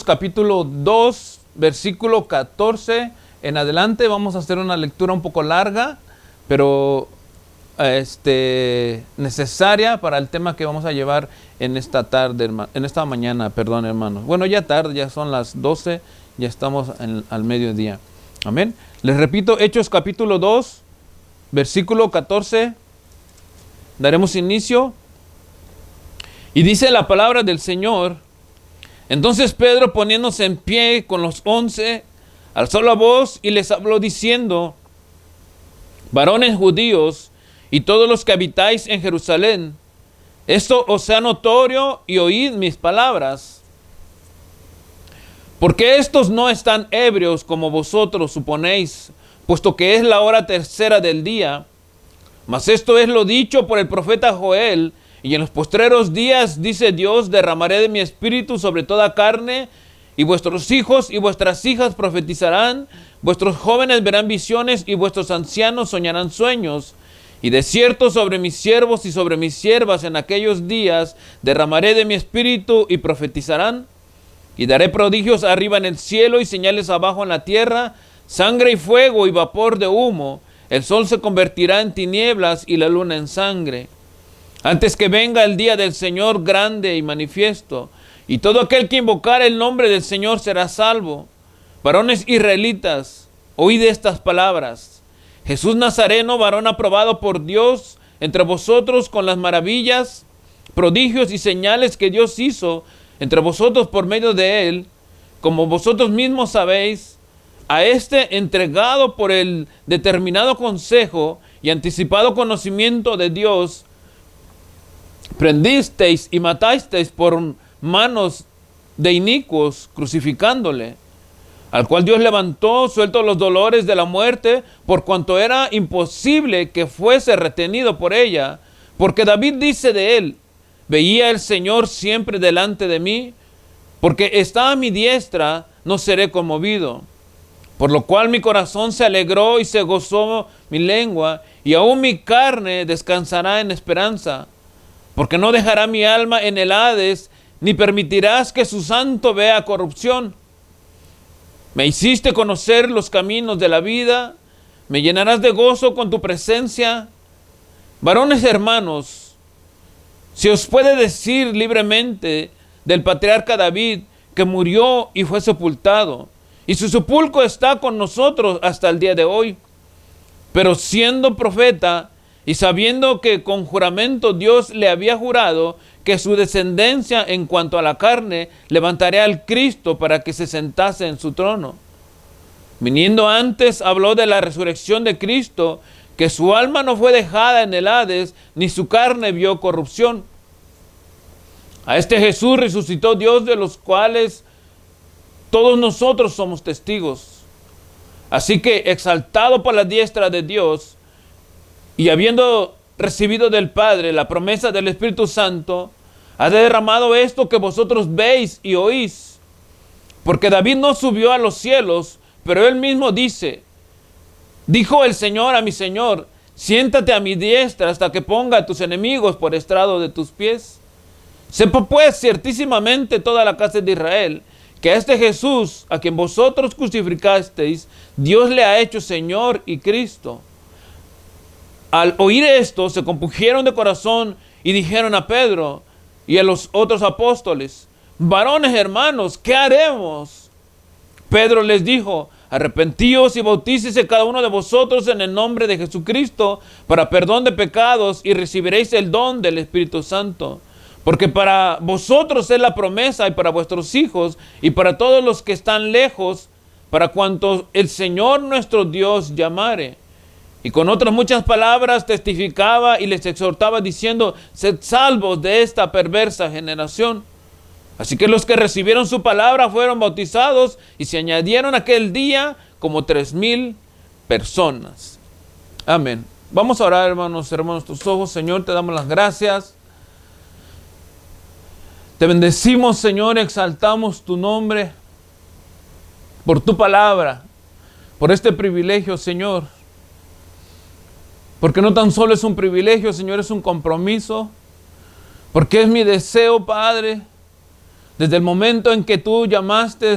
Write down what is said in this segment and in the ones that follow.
Capítulo 2, versículo 14 en adelante. Vamos a hacer una lectura un poco larga, pero necesaria para el tema que vamos a llevar en esta tarde, en esta mañana, perdón, hermanos. Bueno, ya tarde, ya son las 12, ya estamos al mediodía. Amén. Les repito, Hechos capítulo 2, versículo 14. Daremos inicio. Y dice la palabra del Señor: entonces Pedro, poniéndose en pie con los 11, alzó la voz y les habló diciendo: varones judíos y todos los que habitáis en Jerusalén, esto os sea notorio y oíd mis palabras. Porque estos no están ebrios como vosotros suponéis, puesto que es la hora tercera del día. Mas esto es lo dicho por el profeta Joel: y en los postreros días, dice Dios, derramaré de mi espíritu sobre toda carne, y vuestros hijos y vuestras hijas profetizarán, vuestros jóvenes verán visiones, y vuestros ancianos soñarán sueños. Y de cierto sobre mis siervos y sobre mis siervas en aquellos días derramaré de mi espíritu, y profetizarán. Y daré prodigios arriba en el cielo y señales abajo en la tierra, sangre y fuego y vapor de humo. El sol se convertirá en tinieblas y la luna en sangre, antes que venga el día del Señor grande y manifiesto. Y todo aquel que invocar el nombre del Señor será salvo. Varones israelitas, oíd estas palabras: Jesús Nazareno, varón aprobado por Dios entre vosotros con las maravillas, prodigios y señales que Dios hizo entre vosotros por medio de él, como vosotros mismos sabéis, a este entregado por el determinado consejo y anticipado conocimiento de Dios, prendisteis y matasteis por manos de inicuos, crucificándole, al cual Dios levantó, suelto los dolores de la muerte, por cuanto era imposible que fuese retenido por ella. Porque David dice de él: veía el Señor siempre delante de mí, porque está a mi diestra, no seré conmovido. Por lo cual mi corazón se alegró y se gozó mi lengua, y aún mi carne descansará en esperanza. Porque no dejará mi alma en el Hades, ni permitirás que su santo vea corrupción. Me hiciste conocer los caminos de la vida, me llenarás de gozo con tu presencia. Varones hermanos, si os puede decir libremente del patriarca David, que murió y fue sepultado, y su sepulcro está con nosotros hasta el día de hoy. Pero siendo profeta, y sabiendo que con juramento Dios le había jurado que su descendencia en cuanto a la carne levantaría al Cristo para que se sentase en su trono. Viniendo antes, habló de la resurrección de Cristo, que su alma no fue dejada en el Hades, ni su carne vio corrupción. A este Jesús resucitó Dios, de los cuales todos nosotros somos testigos. Así que, exaltado por la diestra de Dios, y habiendo recibido del Padre la promesa del Espíritu Santo, ha derramado esto que vosotros veis y oís. Porque David no subió a los cielos, pero él mismo dice: dijo el Señor a mi Señor, siéntate a mi diestra hasta que ponga a tus enemigos por estrado de tus pies. Sepa pues ciertísimamente toda la casa de Israel, que a este Jesús, a quien vosotros crucificasteis, Dios le ha hecho Señor y Cristo. Al oír esto, se compungieron de corazón y dijeron a Pedro y a los otros apóstoles: varones hermanos, ¿qué haremos? Pedro les dijo: arrepentíos y bautícese cada uno de vosotros en el nombre de Jesucristo para perdón de pecados, y recibiréis el don del Espíritu Santo. Porque para vosotros es la promesa, y para vuestros hijos, y para todos los que están lejos, para cuantos el Señor nuestro Dios llamare. Y con otras muchas palabras testificaba y les exhortaba diciendo: sed salvos de esta perversa generación. Así que los que recibieron su palabra fueron bautizados, y se añadieron aquel día como 3,000 personas. Amén. Vamos a orar, hermanos, cerramos tus ojos. Señor, te damos las gracias. Te bendecimos, Señor, exaltamos tu nombre por tu palabra, por este privilegio, Señor. Porque no tan solo es un privilegio, Señor, es un compromiso. Porque es mi deseo, Padre, Desde el momento en que tú llamaste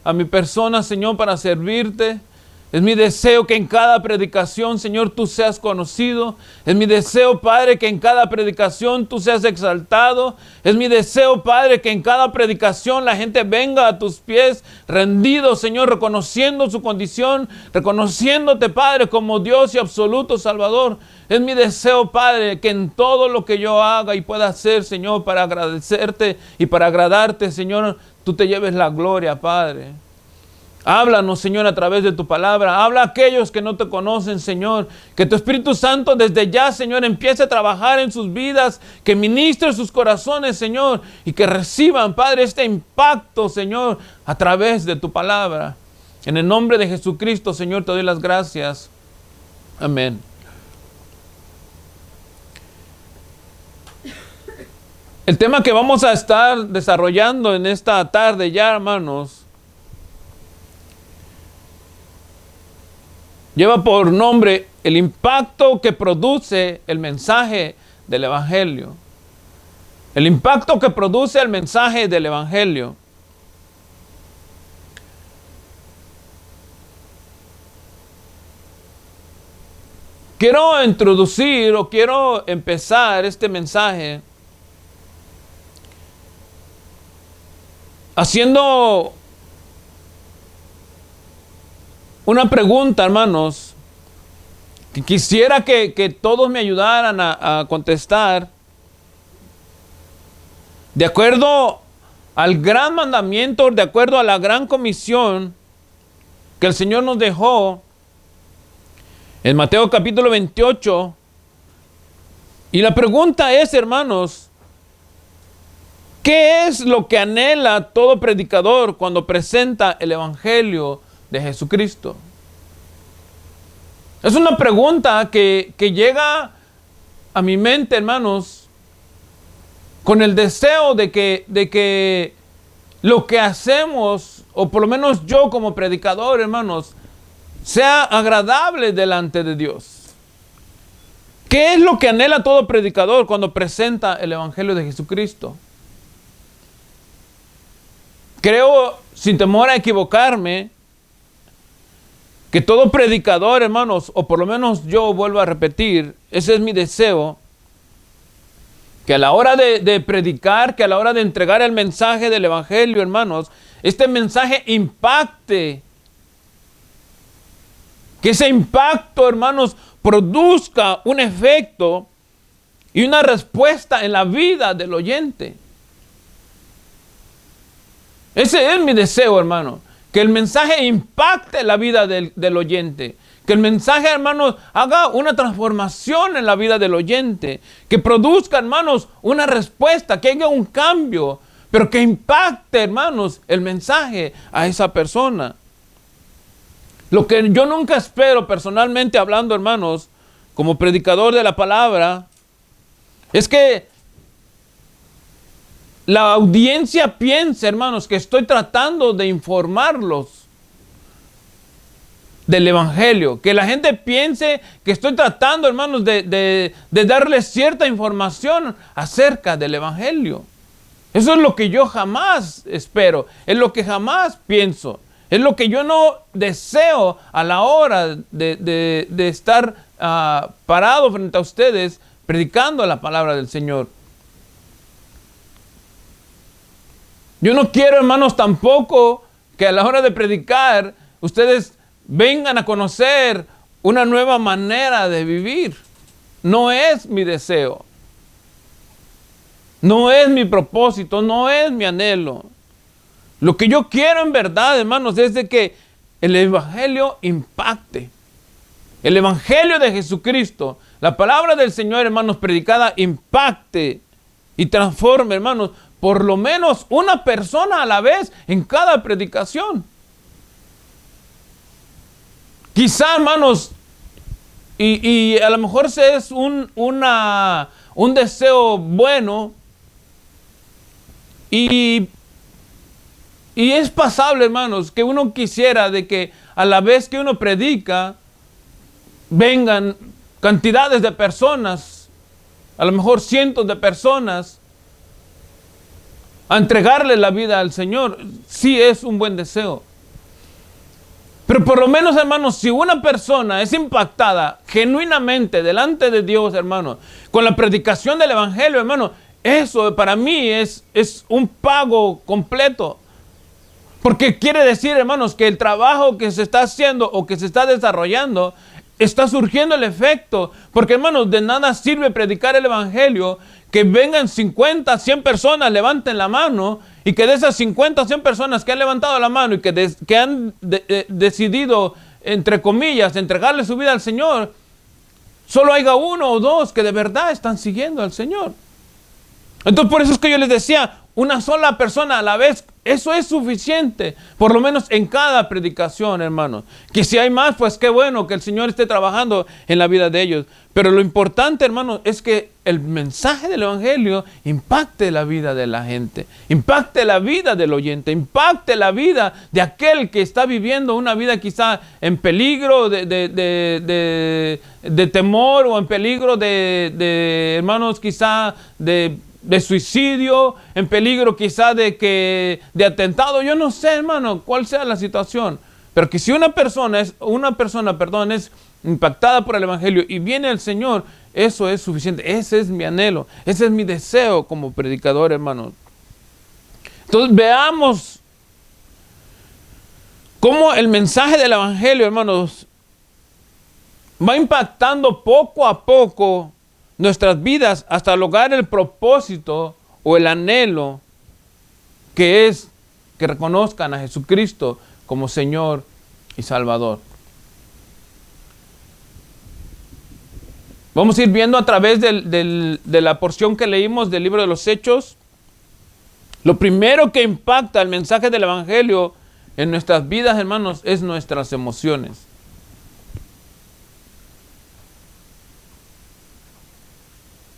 a mi persona, Señor, para servirte, es mi deseo que en cada predicación, Señor, tú seas conocido. Es mi deseo, Padre, que en cada predicación tú seas exaltado. Es mi deseo, Padre, que en cada predicación la gente venga a tus pies rendido, Señor, reconociendo su condición, reconociéndote, Padre, como Dios y absoluto Salvador. Es mi deseo, Padre, que en todo lo que yo haga y pueda hacer, Señor, para agradecerte y para agradarte, Señor, tú te lleves la gloria, Padre. Háblanos, Señor, a través de tu palabra. Habla a aquellos que no te conocen, Señor. Que tu Espíritu Santo desde ya, Señor, empiece a trabajar en sus vidas. Que ministre sus corazones, Señor. Y que reciban, Padre, este impacto, Señor, a través de tu palabra. En el nombre de Jesucristo, Señor, te doy las gracias. Amén. El tema que vamos a estar desarrollando en esta tarde ya, hermanos, lleva por nombre el impacto que produce el mensaje del Evangelio. El impacto que produce el mensaje del Evangelio. Quiero introducir o quiero empezar este mensaje haciendo una pregunta, hermanos, que quisiera que todos me ayudaran a contestar. De acuerdo al gran mandamiento, de acuerdo a la gran comisión que el Señor nos dejó en Mateo capítulo 28. Y la pregunta es, hermanos, ¿qué es lo que anhela todo predicador cuando presenta el Evangelio de Jesucristo? Es una pregunta que llega a mi mente, hermanos, con el deseo de que lo que hacemos, o por lo menos yo como predicador, hermanos, sea agradable delante de Dios. ¿Qué es lo que anhela todo predicador cuando presenta el Evangelio de Jesucristo? Creo, sin temor a equivocarme, que todo predicador, hermanos, o por lo menos yo vuelvo a repetir, ese es mi deseo, que a la hora de predicar, que a la hora de entregar el mensaje del Evangelio, hermanos, este mensaje impacte. Que ese impacto, hermanos, produzca un efecto y una respuesta en la vida del oyente. Ese es mi deseo, hermano. Que el mensaje impacte la vida del oyente. Que el mensaje, hermanos, haga una transformación en la vida del oyente. Que produzca, hermanos, una respuesta, que haya un cambio. Pero que impacte, hermanos, el mensaje a esa persona. Lo que yo nunca espero, personalmente hablando, hermanos, como predicador de la palabra, es que la audiencia piense, hermanos, que estoy tratando de informarlos del Evangelio. Que la gente piense que estoy tratando, hermanos, de darles cierta información acerca del Evangelio. Eso es lo que yo jamás espero. Es lo que jamás pienso. Es lo que yo no deseo a la hora de estar parado frente a ustedes predicando la palabra del Señor. Yo no quiero, hermanos, tampoco que a la hora de predicar ustedes vengan a conocer una nueva manera de vivir. No es mi deseo. No es mi propósito, no es mi anhelo. Lo que yo quiero en verdad, hermanos, es de que el Evangelio impacte. El Evangelio de Jesucristo, la palabra del Señor, hermanos, predicada, impacte y transforme, hermanos, por lo menos una persona a la vez en cada predicación. Quizá, hermanos, y a lo mejor ese es un deseo bueno y es pasable, hermanos, que uno quisiera de que a la vez que uno predica, vengan cantidades de personas, a lo mejor cientos de personas, a entregarle la vida al Señor, sí es un buen deseo. Pero por lo menos, hermanos, si una persona es impactada genuinamente delante de Dios, hermanos, con la predicación del Evangelio, hermanos, eso para mí es un pago completo. Porque quiere decir, hermanos, que el trabajo que se está haciendo o que se está desarrollando está surgiendo el efecto. Porque, hermanos, de nada sirve predicar el Evangelio, que vengan 50, 100 personas, levanten la mano, y que de esas 50 o 100 personas que han levantado la mano y que han decidido, entre comillas, entregarle su vida al Señor, solo haya uno o dos que de verdad están siguiendo al Señor. Entonces, por eso es que yo les decía, una sola persona a la vez, eso es suficiente, por lo menos en cada predicación, hermanos. Que si hay más, pues qué bueno que el Señor esté trabajando en la vida de ellos. Pero lo importante, hermanos, es que el mensaje del Evangelio impacte la vida de la gente, impacte la vida del oyente, impacte la vida de aquel que está viviendo una vida quizá en peligro de temor, o en peligro hermanos, quizá de suicidio, en peligro quizá de atentado. Yo no sé, hermano, cuál sea la situación, pero que si una persona es impactada por el Evangelio y viene el Señor, eso es suficiente. Ese es mi anhelo, ese es mi deseo como predicador, hermano. Entonces veamos cómo el mensaje del Evangelio, hermanos, va impactando poco a poco nuestras vidas hasta lograr el propósito o el anhelo, que es que reconozcan a Jesucristo como Señor y Salvador. Vamos a ir viendo a través de la porción que leímos del libro de los Hechos. Lo primero que impacta el mensaje del Evangelio en nuestras vidas, hermanos, es nuestras emociones.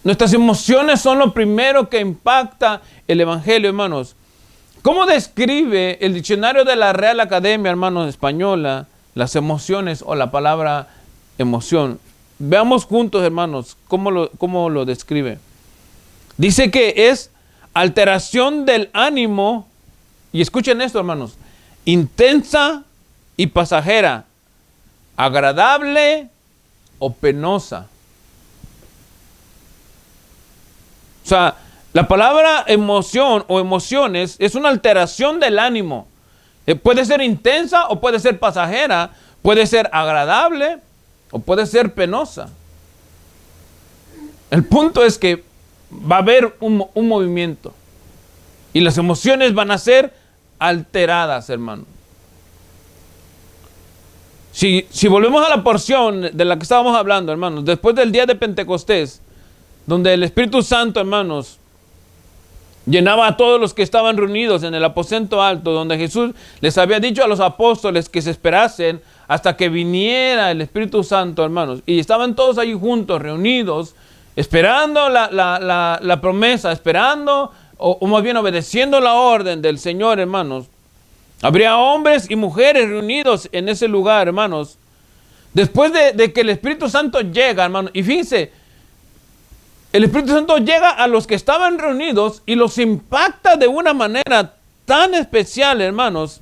Nuestras emociones son lo primero que impacta el Evangelio, hermanos. ¿Cómo describe el diccionario de la Real Academia, hermanos, española, las emociones o la palabra emoción? Veamos juntos, hermanos, cómo lo describe. Dice que es alteración del ánimo, y escuchen esto, hermanos, intensa y pasajera, agradable o penosa. O sea, la palabra emoción o emociones es una alteración del ánimo. Puede ser intensa o puede ser pasajera, puede ser agradable o puede ser penosa. El punto es que va a haber un movimiento y las emociones van a ser alteradas, hermano. Si volvemos a la porción de la que estábamos hablando, hermanos, después del día de Pentecostés, donde el Espíritu Santo, hermanos, llenaba a todos los que estaban reunidos en el aposento alto, donde Jesús les había dicho a los apóstoles que se esperasen hasta que viniera el Espíritu Santo, hermanos, y estaban todos ahí juntos, reunidos, esperando la promesa, esperando, o más bien obedeciendo la orden del Señor, hermanos. Habría hombres y mujeres reunidos en ese lugar, hermanos. Después de que el Espíritu Santo llega, hermanos, y fíjense, el Espíritu Santo llega a los que estaban reunidos y los impacta de una manera tan especial, hermanos,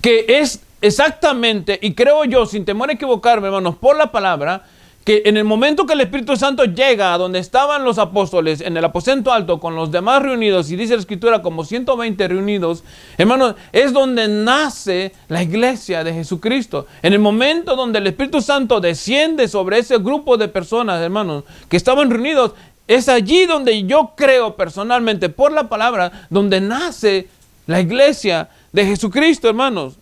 que es exactamente, y creo yo, sin temor a equivocarme, hermanos, por la palabra, que en el momento que el Espíritu Santo llega a donde estaban los apóstoles, en el aposento alto, con los demás reunidos, y dice la Escritura como 120 reunidos, hermanos, es donde nace la iglesia de Jesucristo. En el momento donde el Espíritu Santo desciende sobre ese grupo de personas, hermanos, que estaban reunidos, es allí donde yo creo personalmente, por la palabra, donde nace la iglesia de Jesucristo, hermanos.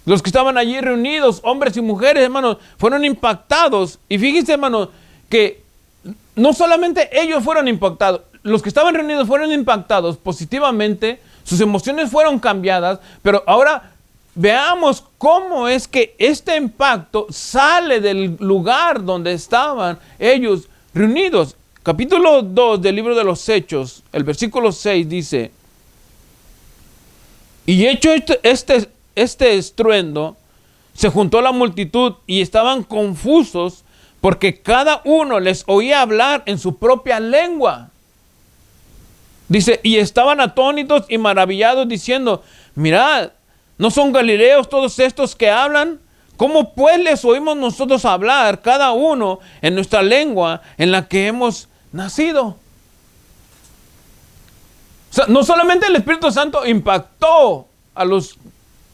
Los que estaban allí reunidos, hombres y mujeres, hermanos, fueron impactados. Y fíjense, hermanos, que no solamente ellos fueron impactados, los que estaban reunidos fueron impactados positivamente, sus emociones fueron cambiadas, pero ahora veamos cómo es que este impacto sale del lugar donde estaban ellos reunidos. Capítulo 2 del libro de los Hechos, el versículo 6 dice: y hecho este estruendo, se juntó la multitud y estaban confusos porque cada uno les oía hablar en su propia lengua. Dice, y estaban atónitos y maravillados diciendo, mirad, ¿no son galileos todos estos que hablan? ¿Cómo pues les oímos nosotros hablar, cada uno en nuestra lengua en la que hemos nacido? O sea, no solamente el Espíritu Santo impactó a los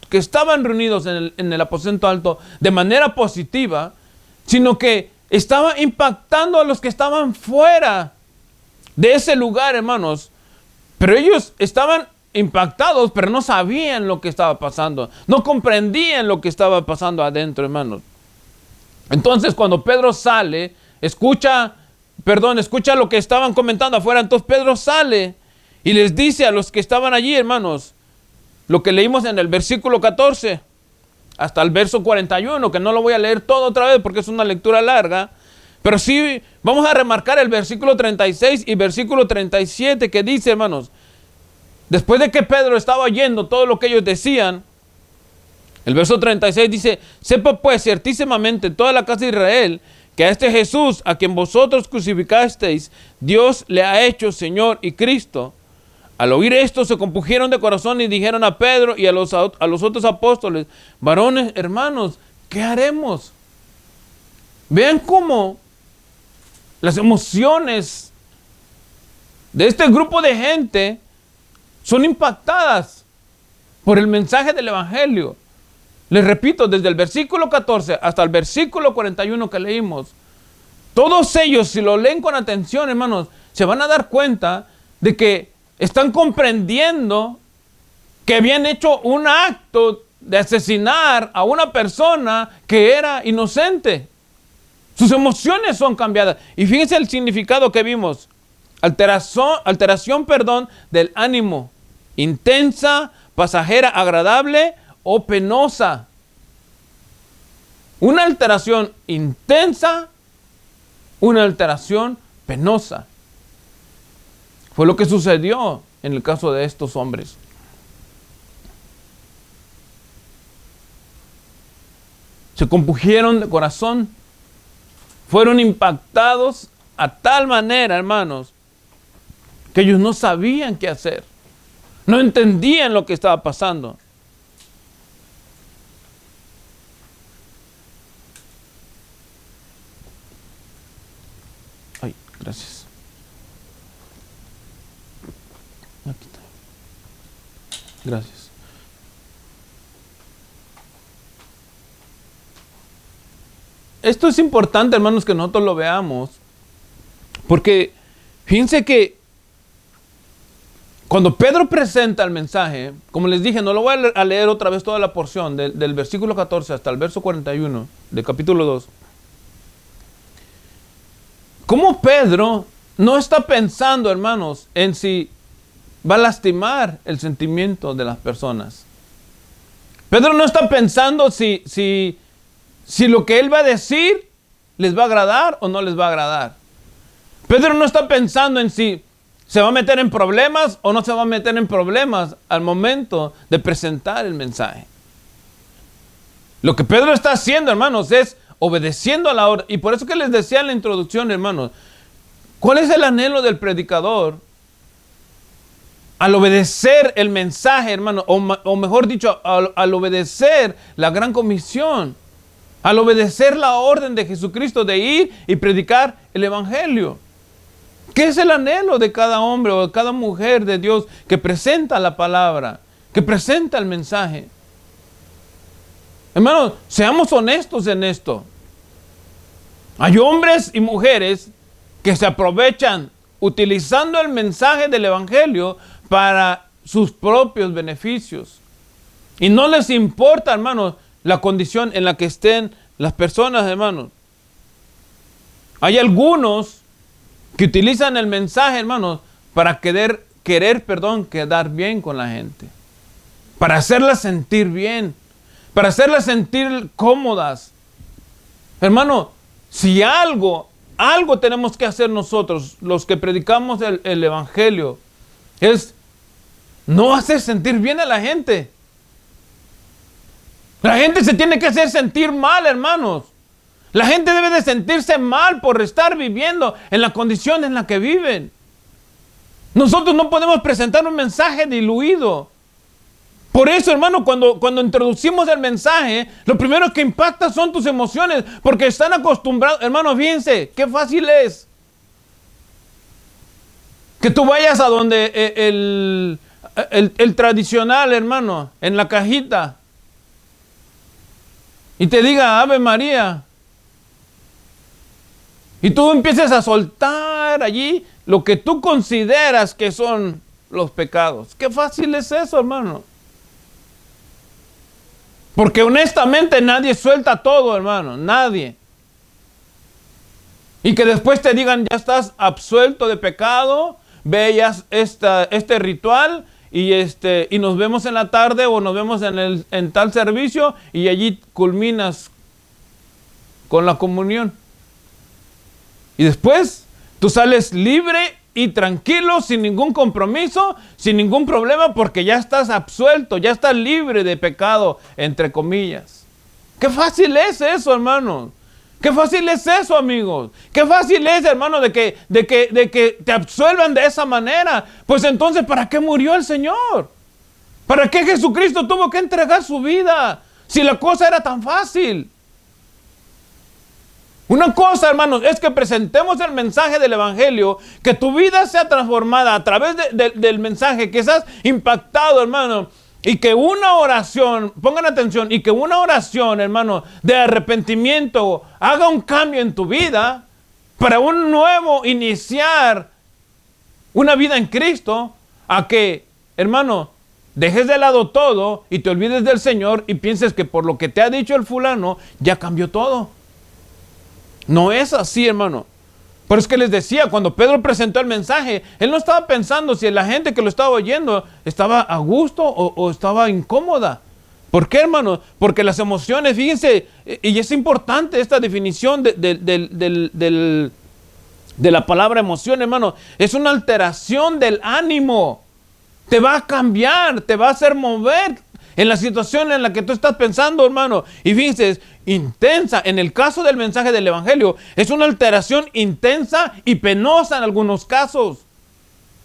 que estaban reunidos en el aposento alto de manera positiva, sino que estaba impactando a los que estaban fuera de ese lugar, hermanos. Pero ellos estaban impactados, pero no sabían lo que estaba pasando. No comprendían lo que estaba pasando adentro, hermanos. Entonces, cuando Pedro sale, escucha lo que estaban comentando afuera. Entonces Pedro sale y les dice a los que estaban allí, hermanos, lo que leímos en el versículo 14 hasta el verso 41, que no lo voy a leer todo otra vez porque es una lectura larga, pero sí vamos a remarcar el versículo 36 y versículo 37 que dice, hermanos, después de que Pedro estaba oyendo todo lo que ellos decían, el verso 36 dice, sepa pues ciertísimamente toda la casa de Israel que a este Jesús a quien vosotros crucificasteis, Dios le ha hecho Señor y Cristo. Al oír esto se compungieron de corazón y dijeron a Pedro y a los otros apóstoles, varones, hermanos, ¿qué haremos? Vean cómo las emociones de este grupo de gente son impactadas por el mensaje del Evangelio. Les repito, desde el versículo 14 hasta el versículo 41 que leímos, todos ellos, si lo leen con atención, hermanos, se van a dar cuenta de que están comprendiendo que habían hecho un acto de asesinar a una persona que era inocente. Sus emociones son cambiadas. Y fíjense el significado que vimos. Alteración, del ánimo. Intensa, pasajera, agradable o penosa. Una alteración intensa, una alteración penosa. Fue lo que sucedió en el caso de estos hombres. Se compungieron de corazón. Fueron impactados a tal manera, hermanos, que ellos no sabían qué hacer. No entendían lo que estaba pasando. Ay, gracias. Aquí está. Gracias. Esto es importante, hermanos, que nosotros lo veamos, porque fíjense que cuando Pedro presenta el mensaje, como les dije, no lo voy a leer otra vez toda la porción del versículo 14 hasta el verso 41 del capítulo 2. ¿Cómo Pedro no está pensando, hermanos, en si va a lastimar el sentimiento de las personas? Pedro no está pensando si lo que él va a decir les va a agradar o no les va a agradar. Pedro no está pensando en si se va a meter en problemas o no se va a meter en problemas al momento de presentar el mensaje. Lo que Pedro está haciendo, hermanos, es obedeciendo a la orden. Y por eso que les decía en la introducción, hermanos, ¿cuál es el anhelo del predicador? Al obedecer el mensaje, hermano, o mejor dicho, al obedecer la gran comisión, al obedecer la orden de Jesucristo de ir y predicar el Evangelio. ¿Qué es el anhelo de cada hombre o de cada mujer de Dios que presenta la palabra, que presenta el mensaje? Hermanos, seamos honestos en esto. Hay hombres y mujeres que se aprovechan utilizando el mensaje del Evangelio para sus propios beneficios. Y no les importa, hermanos, la condición en la que estén las personas, hermanos. Hay algunos que utilizan el mensaje, hermanos, para querer quedar bien con la gente. Para hacerlas sentir bien. Para hacerlas sentir cómodas. Hermano, si algo tenemos que hacer nosotros, los que predicamos el Evangelio, es no hacer sentir bien a la gente. La gente se tiene que hacer sentir mal, hermanos. La gente debe de sentirse mal por estar viviendo en la condición en la que viven. Nosotros no podemos presentar un mensaje diluido. Por eso, hermano, cuando introducimos el mensaje, lo primero que impacta son tus emociones, porque están acostumbrados. Hermano, fíjense, qué fácil es que tú vayas a donde el tradicional, hermano, en la cajita, y te diga Ave María, y tú empieces a soltar allí lo que tú consideras que son los pecados. Qué fácil es eso, hermano. Porque honestamente nadie suelta todo, hermano, nadie. Y que después te digan, ya estás absuelto de pecado, veas este ritual y nos vemos en la tarde o nos vemos en tal servicio y allí culminas con la comunión. Y después tú sales libre y tranquilo, sin ningún compromiso, sin ningún problema, porque ya estás absuelto, ya estás libre de pecado, entre comillas. Qué fácil es eso, hermano. Qué fácil es eso, amigos. Qué fácil es, hermano, de que te absuelvan de esa manera. Pues entonces, ¿para qué murió el Señor? ¿Para qué Jesucristo tuvo que entregar su vida? Si la cosa era tan fácil. Una cosa, hermanos, es que presentemos el mensaje del Evangelio, que tu vida sea transformada a través del mensaje, que seas impactado, hermano, y que una oración, pongan atención, y que una oración, hermano, de arrepentimiento haga un cambio en tu vida para un nuevo iniciar una vida en Cristo, a que, hermano, dejes de lado todo y te olvides del Señor y pienses que por lo que te ha dicho el fulano ya cambió todo. No es así, hermano. Por eso es que les decía, cuando Pedro presentó el mensaje, él no estaba pensando si la gente que lo estaba oyendo estaba a gusto o estaba incómoda. ¿Por qué, hermano? Porque las emociones, fíjense, y es importante esta definición de la palabra emoción, hermano. Es una alteración del ánimo. Te va a cambiar, te va a hacer mover en la situación en la que tú estás pensando, hermano. Y fíjense, intensa. En el caso del mensaje del Evangelio, es una alteración intensa y penosa en algunos casos.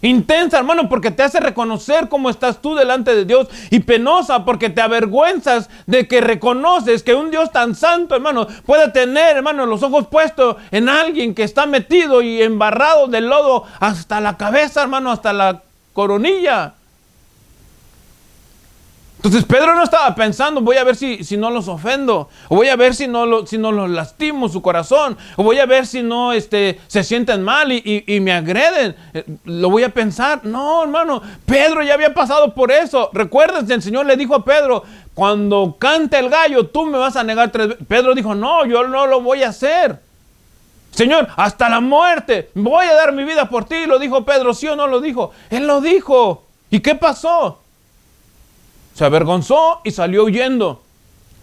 Intensa, hermano, porque te hace reconocer cómo estás tú delante de Dios. Y penosa porque te avergüenzas de que reconoces que un Dios tan santo, hermano, puede tener, hermano, los ojos puestos en alguien que está metido y embarrado de lodo hasta la cabeza, hermano, hasta la coronilla. Entonces Pedro no estaba pensando, voy a ver si no los ofendo, o voy a ver si no los lastimo su corazón, o voy a ver si no se sienten mal y me agreden. Lo voy a pensar. No, hermano, Pedro ya había pasado por eso. Recuerden, el Señor le dijo a Pedro, cuando cante el gallo, tú me vas a negar 3 veces. Pedro dijo, no, yo no lo voy a hacer. Señor, hasta la muerte, voy a dar mi vida por ti. Lo dijo Pedro, ¿sí o no lo dijo? Él lo dijo. ¿Y qué pasó? Se avergonzó y salió huyendo.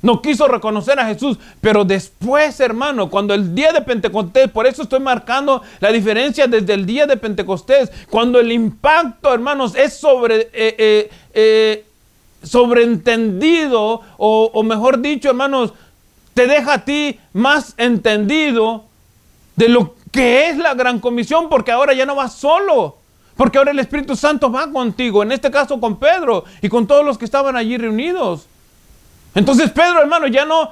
No quiso reconocer a Jesús. Pero después, hermano, cuando el día de Pentecostés, por eso estoy marcando la diferencia desde el día de Pentecostés, cuando el impacto, hermanos, es sobreentendido, o mejor dicho, hermanos, te deja a ti más entendido de lo que es la gran comisión, porque ahora ya no vas solo. Porque ahora el Espíritu Santo va contigo, en este caso con Pedro y con todos los que estaban allí reunidos. Entonces Pedro, hermano, ya no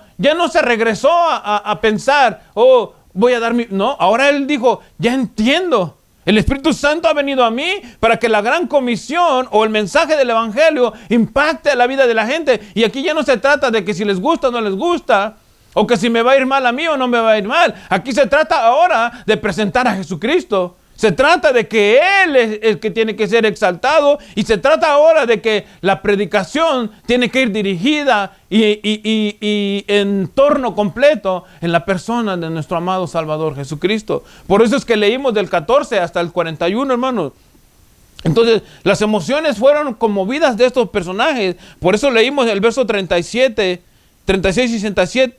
se regresó a pensar, oh, voy a dar mi... No, ahora él dijo, ya entiendo. El Espíritu Santo ha venido a mí para que la gran comisión o el mensaje del Evangelio impacte a la vida de la gente. Y aquí ya no se trata de que si les gusta o no les gusta, o que si me va a ir mal a mí o no me va a ir mal. Aquí se trata ahora de presentar a Jesucristo. Se trata de que Él es el que tiene que ser exaltado, y se trata ahora de que la predicación tiene que ir dirigida y en torno completo en la persona de nuestro amado Salvador Jesucristo. Por eso es que leímos del 14 hasta el 41, hermanos. Entonces, las emociones fueron conmovidas de estos personajes. Por eso leímos el verso 37, 36 y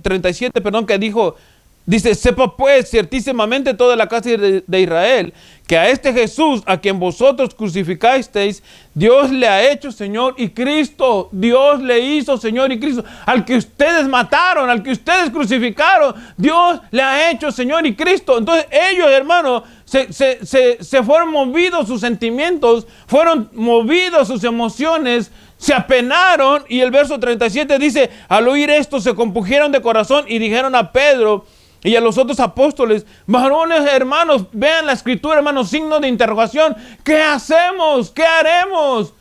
37, perdón, que dijo, Dice, sepa pues ciertísimamente toda la casa de Israel, que a este Jesús, a quien vosotros crucificasteis, Dios le ha hecho Señor y Cristo. Dios le hizo Señor y Cristo. Al que ustedes mataron, al que ustedes crucificaron, Dios le ha hecho Señor y Cristo. Entonces ellos, hermanos, se fueron movidos sus sentimientos, fueron movidos sus emociones, se apenaron. Y el verso 37 dice, al oír esto se compungieron de corazón y dijeron a Pedro y a los otros apóstoles, varones, hermanos, vean la escritura, hermanos, signo de interrogación. ¿Qué hacemos? ¿Qué haremos?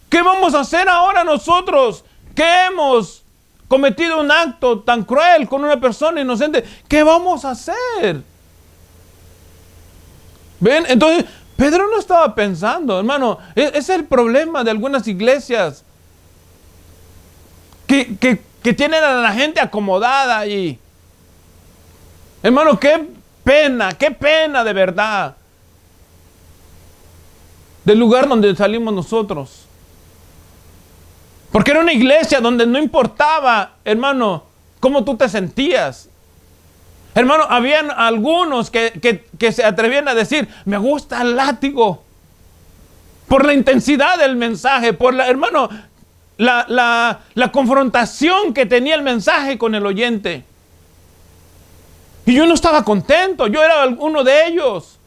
¿Qué vamos a hacer ahora nosotros? ¿Qué hemos cometido un acto tan cruel con una persona inocente? ¿Qué vamos a hacer? ¿Ven? Entonces, Pedro no estaba pensando, hermano, es el problema de algunas iglesias que tienen a la gente acomodada allí. Hermano, qué pena de verdad del lugar donde salimos nosotros. Porque era una iglesia donde no importaba, hermano, cómo tú te sentías. Hermano, habían algunos que se atrevían a decir, me gusta el látigo. Por la intensidad del mensaje, por la confrontación que tenía el mensaje con el oyente. Y yo no estaba contento, yo era uno de ellos.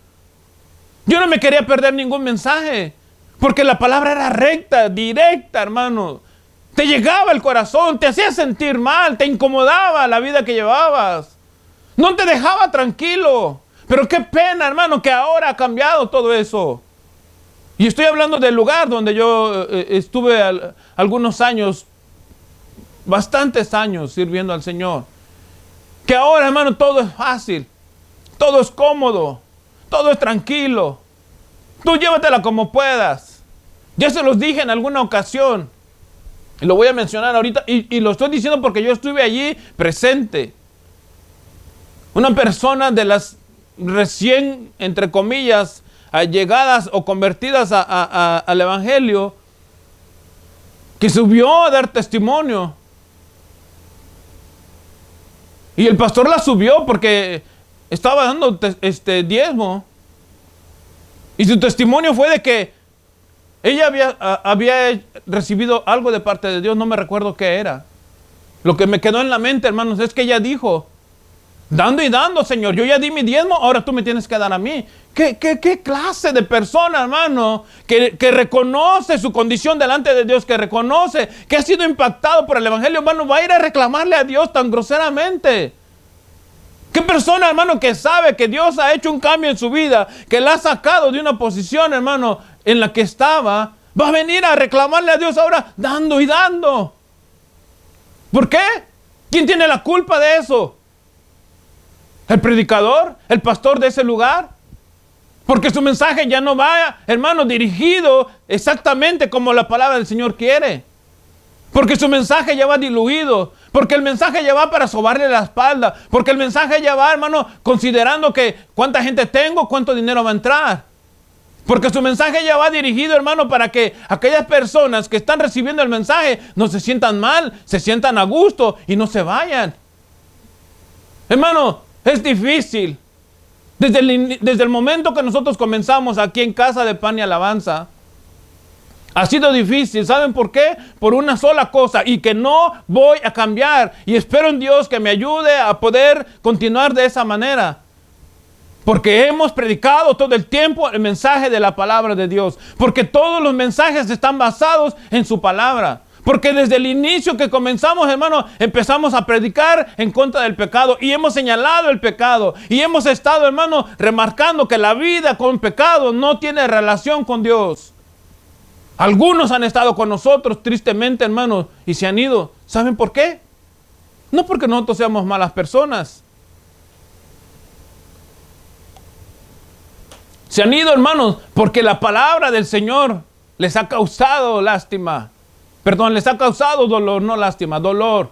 Yo no me quería perder ningún mensaje, porque la palabra era recta, directa, hermano. Te llegaba al corazón, te hacía sentir mal, te incomodaba la vida que llevabas. No te dejaba tranquilo. Pero qué pena, hermano, que ahora ha cambiado todo eso. Y estoy hablando del lugar donde yo estuve algunos años, bastantes años sirviendo al Señor. Que ahora, hermano, todo es fácil, todo es cómodo, todo es tranquilo. Tú llévatela como puedas. Ya se los dije en alguna ocasión. Y lo voy a mencionar ahorita. Y lo estoy diciendo porque yo estuve allí presente. Una persona de las recién, entre comillas, llegadas o convertidas al Evangelio, que subió a dar testimonio. Y el pastor la subió porque estaba dando diezmo. Y su testimonio fue de que ella había recibido algo de parte de Dios, no me recuerdo qué era. Lo que me quedó en la mente, hermanos, es que ella dijo, dando y dando, Señor, yo ya di mi diezmo, ahora tú me tienes que dar a mí. ¿Qué clase de persona, hermano, que reconoce su condición delante de Dios, que reconoce que ha sido impactado por el Evangelio, hermano, va a ir a reclamarle a Dios tan groseramente? ¿Qué persona, hermano, que sabe que Dios ha hecho un cambio en su vida, que la ha sacado de una posición, hermano, en la que estaba, va a venir a reclamarle a Dios ahora dando y dando? ¿Por qué? ¿Quién tiene la culpa de eso? ¿El predicador? ¿El pastor de ese lugar? Porque su mensaje ya no va, hermano, dirigido exactamente como la palabra del Señor quiere. Porque su mensaje ya va diluido. Porque el mensaje ya va para sobarle la espalda. Porque el mensaje ya va, hermano, considerando que cuánta gente tengo, cuánto dinero va a entrar. Porque su mensaje ya va dirigido, hermano, para que aquellas personas que están recibiendo el mensaje no se sientan mal, se sientan a gusto y no se vayan. Hermano, es difícil. Desde el momento que nosotros comenzamos aquí en Casa de Pan y Alabanza, ha sido difícil. ¿Saben por qué? Por una sola cosa, y que no voy a cambiar. Y espero en Dios que me ayude a poder continuar de esa manera. Porque hemos predicado todo el tiempo el mensaje de la palabra de Dios. Porque todos los mensajes están basados en su palabra. Porque desde el inicio que comenzamos, hermano, empezamos a predicar en contra del pecado. Y hemos señalado el pecado. Y hemos estado, hermano, remarcando que la vida con pecado no tiene relación con Dios. Algunos han estado con nosotros, tristemente, hermanos, y se han ido. ¿Saben por qué? No porque nosotros seamos malas personas. Se han ido, hermanos, porque la palabra del Señor les ha causado lástima. Perdón, les ha causado dolor, no lástima, dolor.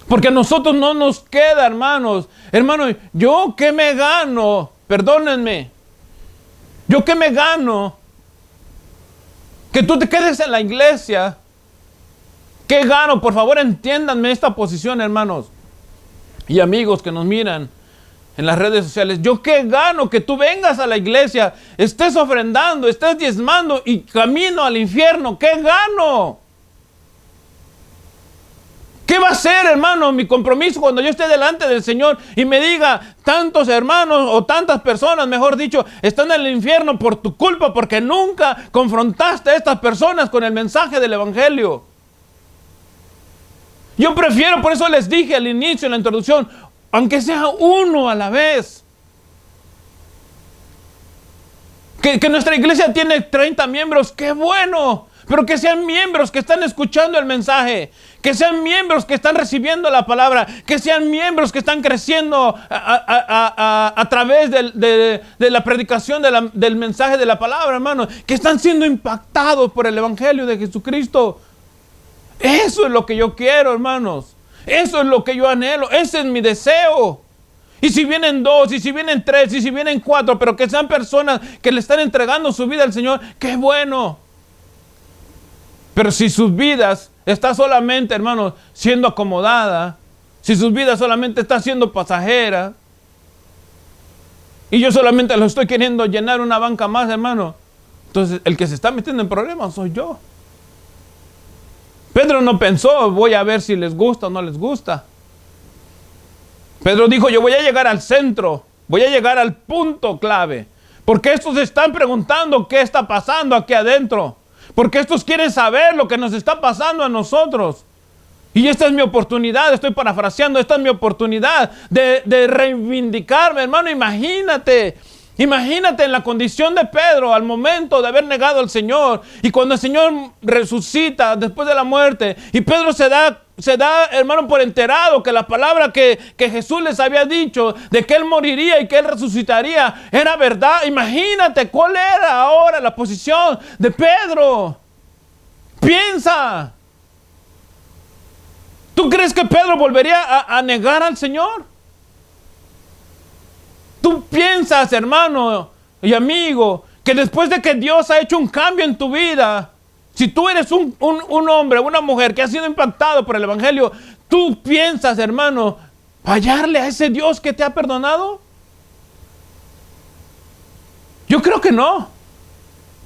Porque a nosotros no nos queda, hermanos. Hermanos, ¿yo qué me gano? Perdónenme. ¿Yo qué me gano? Que tú te quedes en la iglesia. ¿Qué gano? Por favor, entiéndanme esta posición, hermanos. y amigos que nos miran en las redes sociales, ¿yo qué gano que tú vengas a la iglesia, estés ofrendando, estés diezmando y camino al infierno? ¿Qué gano? ¿Qué va a ser, hermano, mi compromiso cuando yo esté delante del Señor y me diga, tantos hermanos o tantas personas, mejor dicho, están en el infierno por tu culpa, porque nunca confrontaste a estas personas con el mensaje del Evangelio? Yo prefiero, por eso les dije al inicio, en la introducción, aunque sea uno a la vez. Que nuestra iglesia tiene 30 miembros, ¡qué bueno! Pero que sean miembros que están escuchando el mensaje, que sean miembros que están recibiendo la palabra, que sean miembros que están creciendo a través de la predicación del mensaje de la palabra, hermano, que están siendo impactados por el Evangelio de Jesucristo. Eso es lo que yo quiero, hermanos. Eso es lo que yo anhelo. Ese es mi deseo. Y si vienen 2, y si vienen 3, y si vienen 4, pero que sean personas que le están entregando su vida al Señor, ¡qué bueno! Pero si sus vidas está solamente, hermanos, siendo acomodada, si sus vidas solamente está siendo pasajera, y yo solamente lo estoy queriendo llenar una banca más, hermano, entonces el que se está metiendo en problemas soy yo. Pedro no pensó, voy a ver si les gusta o no les gusta. Pedro dijo, yo voy a llegar al centro, voy a llegar al punto clave, porque estos están preguntando qué está pasando aquí adentro, porque estos quieren saber lo que nos está pasando a nosotros. Y esta es mi oportunidad, estoy parafraseando, esta es mi oportunidad de reivindicarme, hermano. Imagínate en la condición de Pedro al momento de haber negado al Señor, y cuando el Señor resucita después de la muerte, y Pedro se da, hermano, por enterado que la palabra que Jesús les había dicho, de que Él moriría y que Él resucitaría, era verdad. Imagínate cuál era ahora la posición de Pedro. Piensa. ¿Tú crees que Pedro volvería a negar al Señor? Tú piensas, hermano y amigo, que después de que Dios ha hecho un cambio en tu vida, si tú eres un hombre, una mujer que ha sido impactado por el Evangelio, tú piensas, hermano, fallarle a ese Dios que te ha perdonado. Yo creo que no.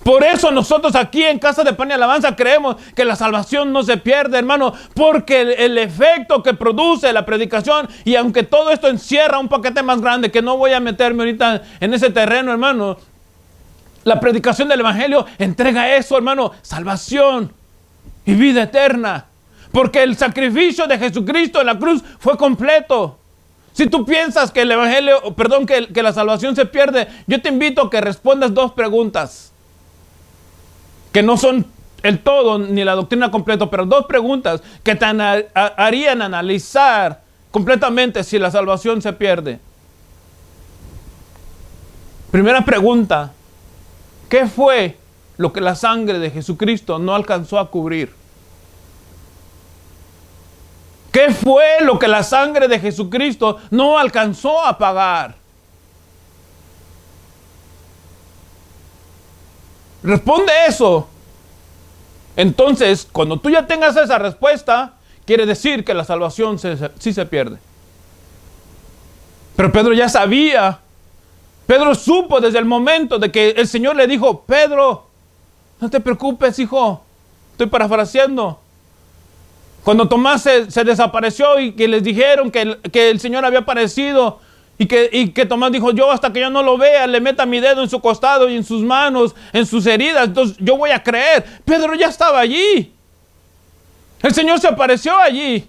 Por eso nosotros aquí en Casa de Pan y Alabanza creemos que la salvación no se pierde, hermano, porque el efecto que produce la predicación, y aunque todo esto encierra un paquete más grande, que no voy a meterme ahorita en ese terreno, hermano, la predicación del Evangelio entrega eso, hermano, salvación y vida eterna, porque el sacrificio de Jesucristo en la cruz fue completo. Si tú piensas que el Evangelio, que la salvación se pierde, yo te invito a que respondas 2 preguntas. Que no son el todo ni la doctrina completa, pero 2 preguntas que te harían analizar completamente si la salvación se pierde. Primera pregunta, ¿qué fue lo que la sangre de Jesucristo no alcanzó a cubrir? ¿Qué fue lo que la sangre de Jesucristo no alcanzó a pagar? Responde eso. Entonces, cuando tú ya tengas esa respuesta, quiere decir que la salvación sí se pierde. Pero Pedro ya sabía. Pedro supo desde el momento de que el Señor le dijo, Pedro, no te preocupes, hijo. Estoy parafraseando. Cuando Tomás se desapareció y que les dijeron que el Señor había aparecido, y que Tomás dijo, yo hasta que yo no lo vea, le meta mi dedo en su costado y en sus manos, en sus heridas, entonces yo voy a creer. Pedro ya estaba allí. El Señor se apareció allí.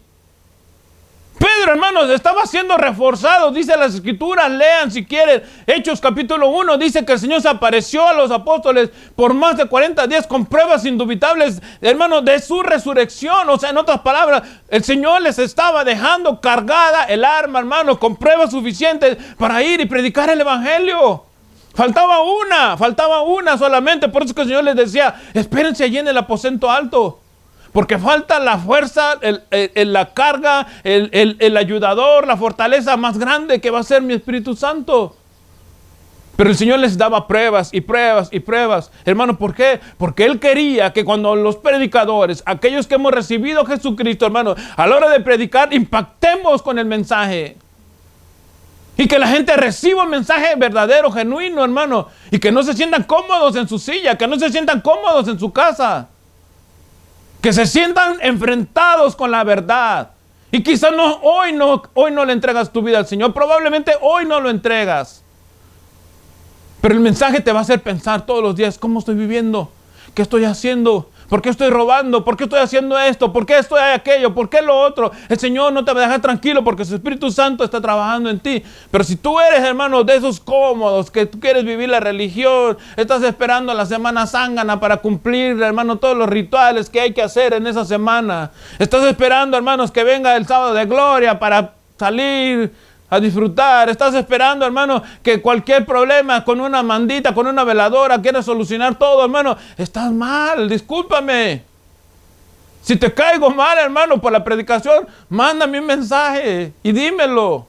Pedro, hermanos, estaba siendo reforzado, dice las Escrituras, lean si quieren. Hechos capítulo 1, dice que el Señor se apareció a los apóstoles por más de 40 días con pruebas indubitables, hermanos, de su resurrección. O sea, en otras palabras, el Señor les estaba dejando cargada el arma, hermanos, con pruebas suficientes para ir y predicar el Evangelio. Faltaba una solamente. Por eso es que el Señor les decía, espérense allí en el aposento alto. Porque falta la fuerza, la carga, el ayudador, la fortaleza más grande que va a ser mi Espíritu Santo. Pero el Señor les daba pruebas y pruebas y pruebas. Hermano, ¿por qué? Porque Él quería que cuando los predicadores, aquellos que hemos recibido a Jesucristo, hermano, a la hora de predicar, impactemos con el mensaje. Y que la gente reciba un mensaje verdadero, genuino, hermano. Y que no se sientan cómodos en su silla, que no se sientan cómodos en su casa. Que se sientan enfrentados con la verdad. Y quizás hoy no le entregas tu vida al Señor. Probablemente hoy no lo entregas. Pero el mensaje te va a hacer pensar todos los días, ¿cómo estoy viviendo? ¿Qué estoy haciendo? ¿Por qué estoy robando? ¿Por qué estoy haciendo esto? ¿Por qué estoy aquello? ¿Por qué lo otro? El Señor no te va a dejar tranquilo porque su Espíritu Santo está trabajando en ti. Pero si tú eres, hermano, de esos cómodos, que tú quieres vivir la religión, estás esperando la semana zángana para cumplir, hermano, todos los rituales que hay que hacer en esa semana. Estás esperando, hermanos, que venga el sábado de gloria para salir a disfrutar. Estás esperando, hermano, que cualquier problema con una mandita, con una veladora, quieras solucionar todo, hermano. Estás mal, discúlpame. Si te caigo mal, hermano, por la predicación, mándame un mensaje y dímelo.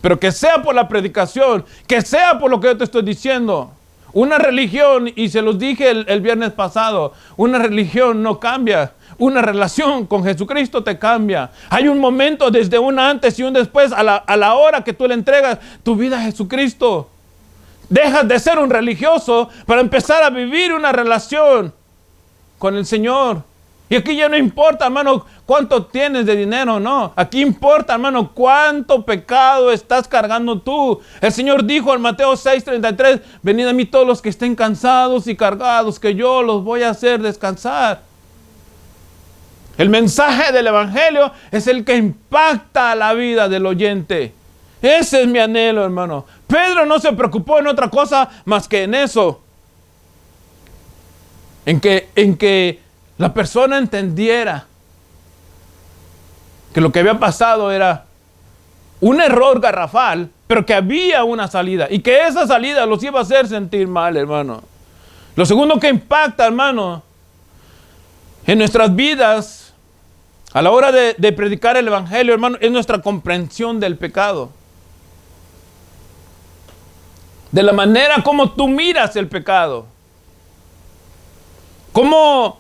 Pero que sea por la predicación, que sea por lo que yo te estoy diciendo. Una religión, y se los dije el viernes pasado, una religión no cambia. Una relación con Jesucristo te cambia. Hay un momento desde un antes y un después a la hora que tú le entregas tu vida a Jesucristo. Dejas de ser un religioso para empezar a vivir una relación con el Señor. Y aquí ya no importa, hermano, cuánto tienes de dinero, no. Aquí importa, hermano, cuánto pecado estás cargando tú. El Señor dijo en Mateo 6:33, venid a mí todos los que estén cansados y cargados, que yo los voy a hacer descansar. El mensaje del Evangelio es el que impacta la vida del oyente. Ese es mi anhelo, hermano. Pedro no se preocupó en otra cosa más que en eso. En que la persona entendiera que lo que había pasado era un error garrafal, pero que había una salida. Y que esa salida los iba a hacer sentir mal, hermano. Lo segundo que impacta, hermano, en nuestras vidas, a la hora de predicar el Evangelio, hermano, es nuestra comprensión del pecado. De la manera como tú miras el pecado. ¿Cómo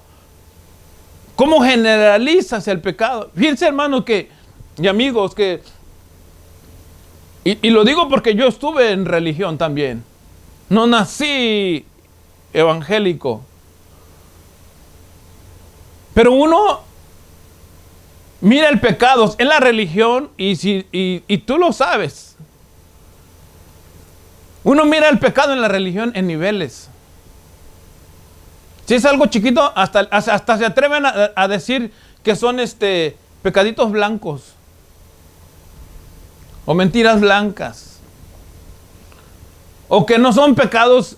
generalizas el pecado? Fíjense, hermano, y amigos, y lo digo porque yo estuve en religión también. No nací evangélico. Pero uno mira el pecado en la religión y tú lo sabes. Uno mira el pecado en la religión en niveles. Si es algo chiquito, hasta se atreven a decir que son pecaditos blancos o mentiras blancas, o que no son pecados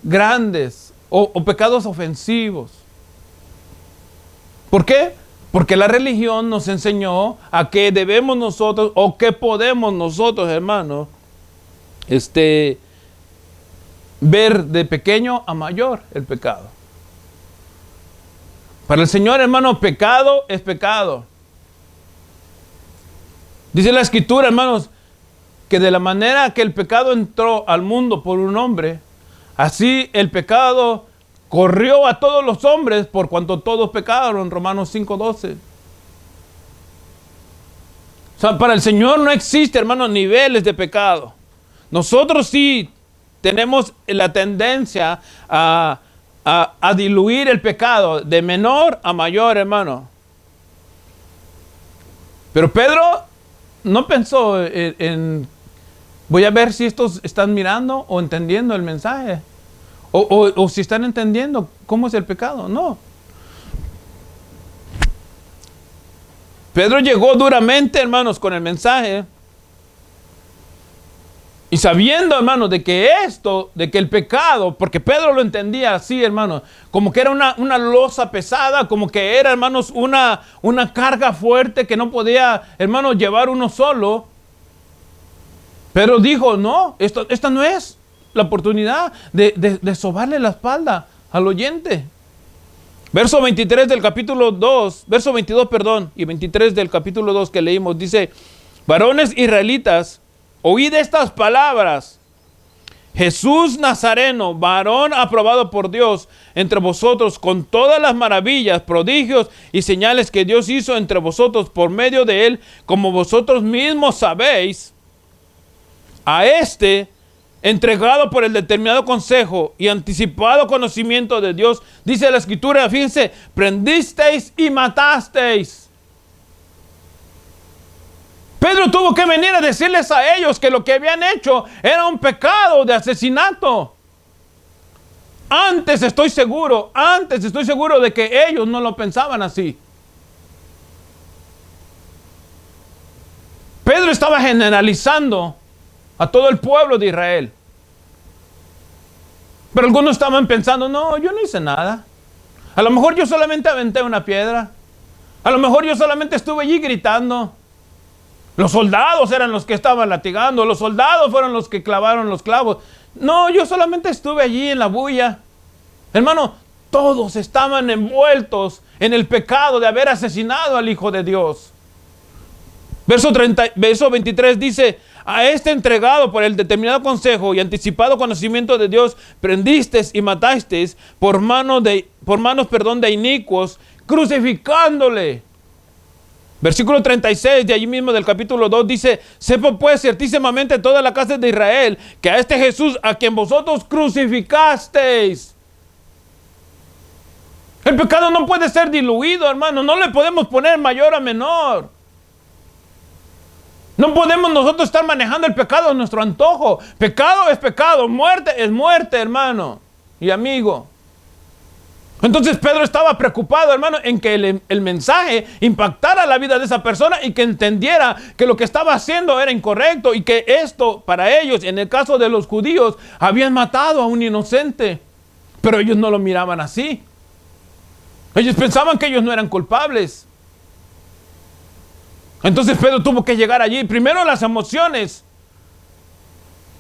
grandes o pecados ofensivos. ¿Por qué? Porque la religión nos enseñó a que debemos nosotros, o que podemos nosotros, hermanos, ver de pequeño a mayor el pecado. Para el Señor, hermano, pecado es pecado. Dice la Escritura, hermanos, que de la manera que el pecado entró al mundo por un hombre, así el pecado corrió a todos los hombres por cuanto todos pecaron. Romanos 5:12. O sea, para el Señor no existe, hermano, niveles de pecado. Nosotros sí tenemos la tendencia a diluir el pecado de menor a mayor, hermano. Pero Pedro no pensó en voy a ver si estos están mirando o entendiendo el mensaje. O si están entendiendo cómo es el pecado. No. Pedro llegó duramente, hermanos, con el mensaje. Y sabiendo, hermanos, de que el pecado, porque Pedro lo entendía así, hermanos, como que era una losa pesada, como que era, hermanos, una carga fuerte que no podía, hermanos, llevar uno solo. Pedro dijo, no, esta no es la oportunidad de sobarle la espalda al oyente. Verso 23 del capítulo 2, verso 22, perdón, y 23 del capítulo 2 que leímos, dice, varones israelitas, oíd estas palabras. Jesús Nazareno, varón aprobado por Dios entre vosotros, con todas las maravillas, prodigios y señales que Dios hizo entre vosotros por medio de él, como vosotros mismos sabéis, a este, entregado por el determinado consejo y anticipado conocimiento de Dios, dice la Escritura, fíjense, prendisteis y matasteis. Pedro tuvo que venir a decirles a ellos que lo que habían hecho era un pecado de asesinato. Antes estoy seguro de que ellos no lo pensaban así. Pedro estaba generalizando a todo el pueblo de Israel. Pero algunos estaban pensando, no, yo no hice nada. A lo mejor yo solamente aventé una piedra. A lo mejor yo solamente estuve allí gritando. Los soldados eran los que estaban latigando. Los soldados fueron los que clavaron los clavos. No, yo solamente estuve allí en la bulla. Hermano, todos estaban envueltos en el pecado de haber asesinado al Hijo de Dios. Verso 23 dice, a este entregado por el determinado consejo y anticipado conocimiento de Dios, prendisteis y matasteis por manos de inicuos, crucificándole. Versículo 36 de allí mismo del capítulo 2 dice, sepa pues ciertísimamente toda la casa de Israel que a este Jesús a quien vosotros crucificasteis. El pecado no puede ser diluido, hermano, no le podemos poner mayor a menor. No podemos nosotros estar manejando el pecado a nuestro antojo. Pecado es pecado, muerte es muerte, hermano y amigo. Entonces Pedro estaba preocupado, hermano, en que el mensaje impactara la vida de esa persona y que entendiera que lo que estaba haciendo era incorrecto y que esto, para ellos, en el caso de los judíos, habían matado a un inocente. Pero ellos no lo miraban así. Ellos pensaban que ellos no eran culpables. Entonces Pedro tuvo que llegar allí. Primero las emociones.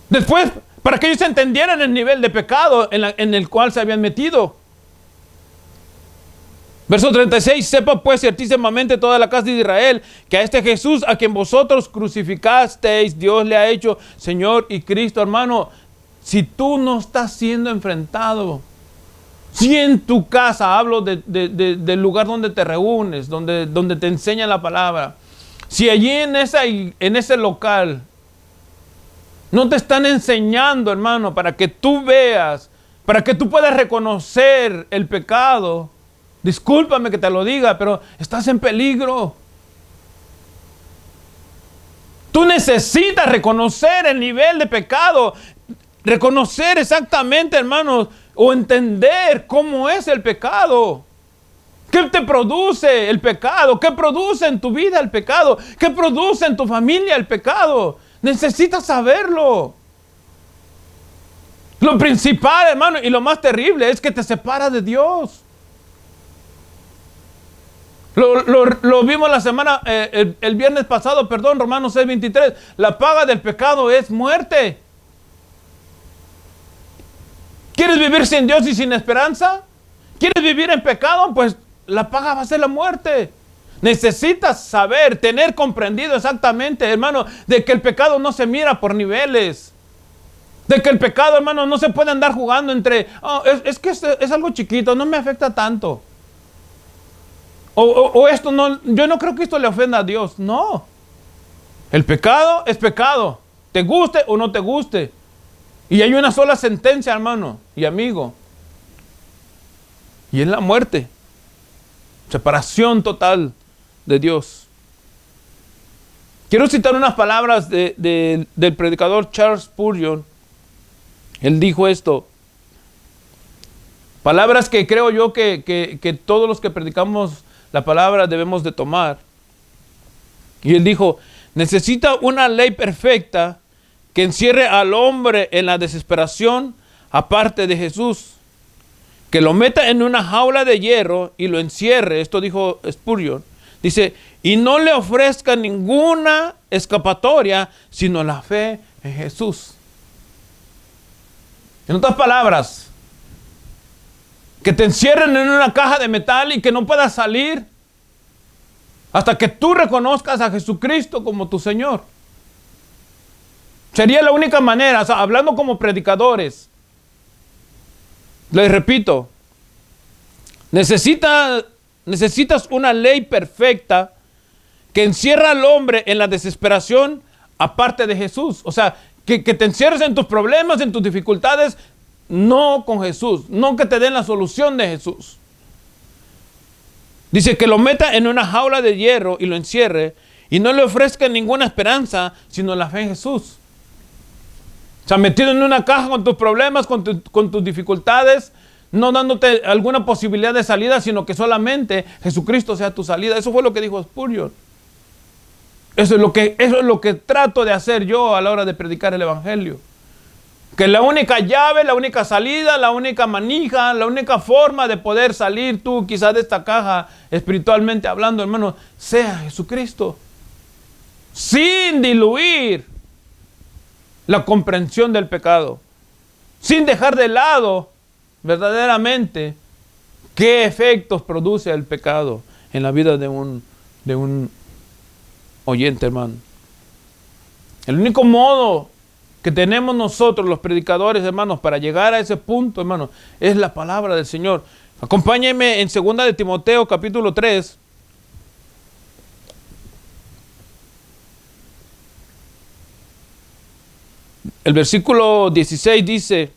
Después, para que ellos entendieran el nivel de pecado en el cual se habían metido. Verso 36, sepa pues ciertísimamente toda la casa de Israel que a este Jesús a quien vosotros crucificasteis, Dios le ha hecho Señor y Cristo. Hermano, si tú no estás siendo enfrentado, si en tu casa, hablo del lugar donde te reúnes, donde te enseñan la palabra, si allí en ese local no te están enseñando, hermano, para que tú veas, para que tú puedas reconocer el pecado, discúlpame que te lo diga, pero estás en peligro. Tú necesitas reconocer el nivel de pecado, reconocer exactamente, hermanos, o entender cómo es el pecado. ¿Qué te produce el pecado? ¿Qué produce en tu vida el pecado? ¿Qué produce en tu familia el pecado? Necesitas saberlo. Lo principal, hermano, y lo más terrible es que te separa de Dios. Lo vimos la semana, el viernes pasado, Romanos 6:23. La paga del pecado es muerte. ¿Quieres vivir sin Dios y sin esperanza? ¿Quieres vivir en pecado? Pues la paga va a ser la muerte. Necesitas saber, tener comprendido exactamente, hermano, de que el pecado no se mira por niveles. De que el pecado, hermano, no se puede andar jugando entre, es que es algo chiquito, no me afecta tanto. O esto no, yo no creo que esto le ofenda a Dios. No. El pecado es pecado. Te guste o no te guste. Y hay una sola sentencia, hermano y amigo. Y es la muerte. Separación total de Dios. Quiero citar unas palabras del predicador Charles Spurgeon. Él dijo esto. Palabras que creo yo que todos los que predicamos la palabra debemos de tomar. Y él dijo, necesita una ley perfecta que encierre al hombre en la desesperación aparte de Jesús. Que lo meta en una jaula de hierro y lo encierre. Esto dijo Spurgeon. Dice, y no le ofrezca ninguna escapatoria sino la fe en Jesús. En otras palabras, que te encierren en una caja de metal y que no puedas salir hasta que tú reconozcas a Jesucristo como tu Señor. Sería la única manera, o sea, hablando como predicadores. Les repito, necesitas una ley perfecta que encierra al hombre en la desesperación aparte de Jesús. O sea, que te encierres en tus problemas, en tus dificultades, no con Jesús, no que te den la solución de Jesús. Dice que lo meta en una jaula de hierro y lo encierre y no le ofrezca ninguna esperanza, sino la fe en Jesús. O sea, metido en una caja con tus problemas, con tus dificultades, no dándote alguna posibilidad de salida, sino que solamente Jesucristo sea tu salida. Eso fue lo que dijo Spurgeon. Eso es lo que trato de hacer yo a la hora de predicar el Evangelio. Que la única llave, la única salida, la única manija, la única forma de poder salir tú quizás de esta caja espiritualmente hablando, hermano, sea Jesucristo. Sin diluir la comprensión del pecado. Sin dejar de lado verdaderamente qué efectos produce el pecado en la vida de un oyente, hermano. El único modo que tenemos nosotros los predicadores, hermanos, para llegar a ese punto, hermanos, es la palabra del Señor. Acompáñenme en 2 de Timoteo capítulo 3. El versículo 16 dice: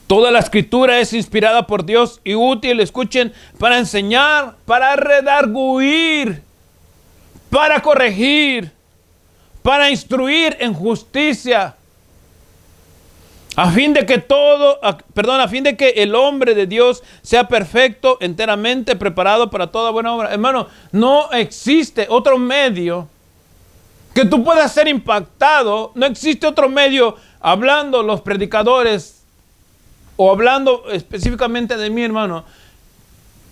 toda la escritura es inspirada por Dios y útil, escuchen, para enseñar, para redarguir, para corregir, para instruir en justicia, a fin de que el hombre de Dios sea perfecto, enteramente preparado para toda buena obra. Hermano, no existe otro medio que tú puedas ser impactado, no existe otro medio, hablando los predicadores, o hablando específicamente de mí, hermano,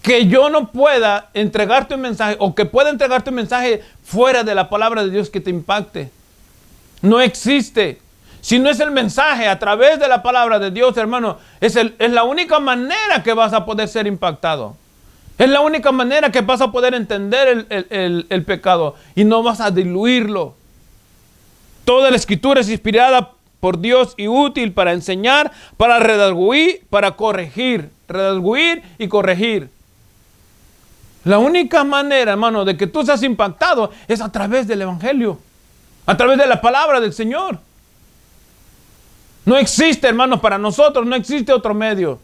que yo no pueda entregarte un mensaje, o que pueda entregarte un mensaje fuera de la palabra de Dios que te impacte. No existe. Si no es el mensaje a través de la palabra de Dios, hermano, es la única manera que vas a poder ser impactado. Es la única manera que vas a poder entender el pecado y no vas a diluirlo. Toda la escritura es inspirada por Dios y útil para enseñar, para redarguir, para corregir. Redarguir y corregir. La única manera, hermano, de que tú seas impactado es a través del Evangelio, a través de la palabra del Señor. No existe, hermanos, para nosotros, no existe otro medio.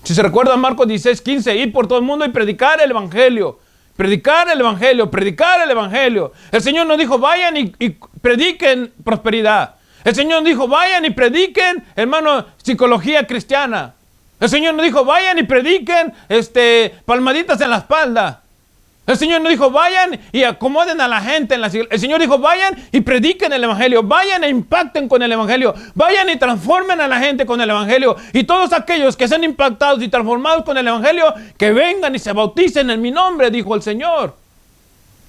Si se recuerda Marcos 16:15, ir por todo el mundo y predicar el Evangelio. Predicar el Evangelio, predicar el Evangelio. El Señor nos dijo, vayan y prediquen prosperidad. El Señor nos dijo, vayan y prediquen, hermano, psicología cristiana. El Señor nos dijo, vayan y prediquen palmaditas en la espalda. El Señor nos dijo, vayan y acomoden a la gente. El Señor dijo, vayan y prediquen el Evangelio. Vayan e impacten con el Evangelio. Vayan y transformen a la gente con el Evangelio. Y todos aquellos que sean impactados y transformados con el Evangelio, que vengan y se bauticen en mi nombre, dijo el Señor.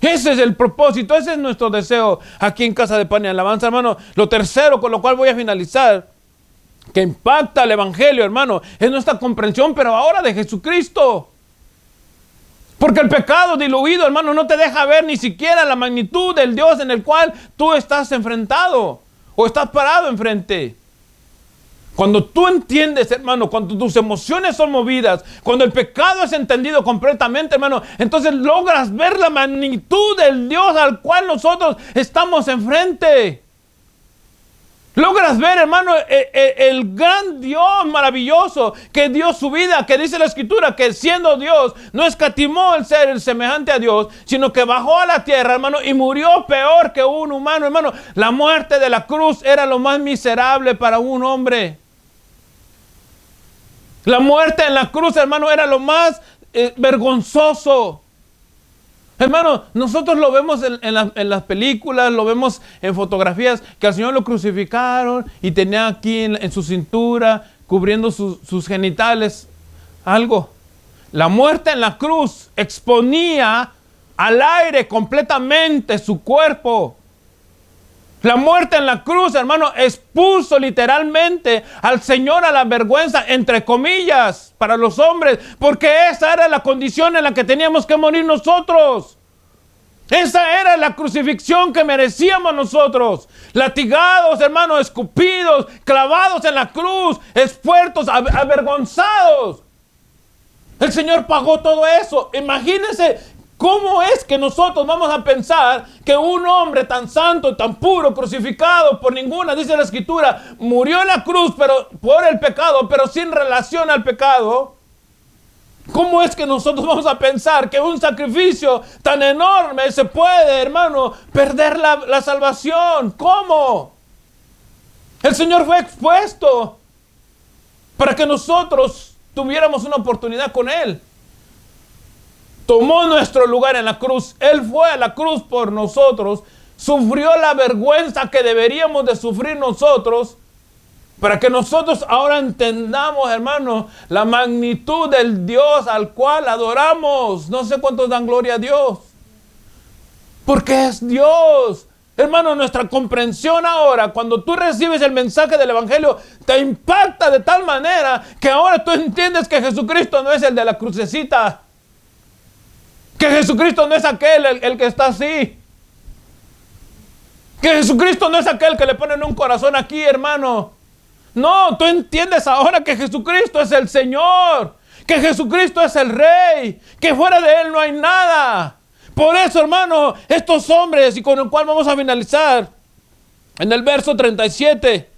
Ese es el propósito, ese es nuestro deseo aquí en Casa de Pan y Alabanza, hermano. Lo tercero, con lo cual voy a finalizar, que impacta el Evangelio, hermano, es nuestra comprensión, pero ahora de Jesucristo. Porque el pecado diluido, hermano, no te deja ver ni siquiera la magnitud del Dios en el cual tú estás enfrentado o estás parado enfrente. Cuando tú entiendes, hermano, cuando tus emociones son movidas, cuando el pecado es entendido completamente, hermano, entonces logras ver la magnitud del Dios al cual nosotros estamos enfrente. Logras ver, hermano, el gran Dios maravilloso que dio su vida, que dice la Escritura, que siendo Dios, no escatimó el ser el semejante a Dios, sino que bajó a la tierra, hermano, y murió peor que un humano, hermano. La muerte de la cruz era lo más miserable para un hombre. La muerte en la cruz, hermano, era lo más vergonzoso. Hermano, nosotros lo vemos en las películas, lo vemos en fotografías, que al Señor lo crucificaron y tenía aquí en su cintura, cubriendo sus genitales, algo. La muerte en la cruz exponía al aire completamente su cuerpo. La muerte en la cruz, hermano, expuso literalmente al Señor a la vergüenza, entre comillas, para los hombres, porque esa era la condición en la que teníamos que morir nosotros. Esa era la crucifixión que merecíamos nosotros. Latigados, hermanos, escupidos, clavados en la cruz, expuestos, avergonzados. El Señor pagó todo eso. Imagínense cómo es que nosotros vamos a pensar que un hombre tan santo, tan puro, crucificado por ninguna, dice la Escritura, murió en la cruz pero por el pecado, pero sin relación al pecado. ¿Cómo es que nosotros vamos a pensar que un sacrificio tan enorme se puede, hermano, perder la salvación? ¿Cómo? El Señor fue expuesto para que nosotros tuviéramos una oportunidad con Él. Tomó nuestro lugar en la cruz. Él fue a la cruz por nosotros. Sufrió la vergüenza que deberíamos de sufrir nosotros. Para que nosotros ahora entendamos, hermano, la magnitud del Dios al cual adoramos. No sé cuántos dan gloria a Dios. Porque es Dios. Hermano, nuestra comprensión ahora, cuando tú recibes el mensaje del Evangelio, te impacta de tal manera que ahora tú entiendes que Jesucristo no es el de la crucecita. Que Jesucristo no es aquel el que está así. Que Jesucristo no es aquel que le ponen un corazón aquí, hermano. No, tú entiendes ahora que Jesucristo es el Señor. Que Jesucristo es el Rey. Que fuera de Él no hay nada. Por eso, hermano, estos hombres, y con el cual vamos a finalizar, en el verso 37.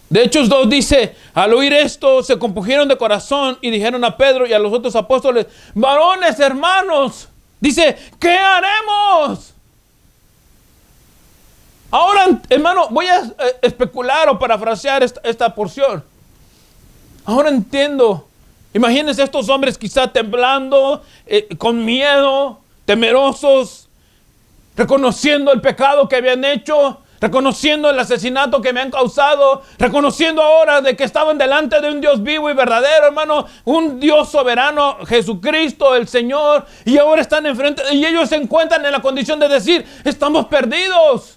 De Hechos 2 dice, al oír esto se compungieron de corazón y dijeron a Pedro y a los otros apóstoles, varones, hermanos, dice, ¿qué haremos? Ahora, hermano, voy a especular o parafrasear esta porción. Ahora entiendo. Imagínense estos hombres quizá temblando, con miedo, temerosos, reconociendo el pecado que habían hecho, reconociendo el asesinato que me han causado, reconociendo ahora de que estaban delante de un Dios vivo y verdadero, hermano, un Dios soberano, Jesucristo, el Señor, y ahora están enfrente, y ellos se encuentran en la condición de decir, estamos perdidos.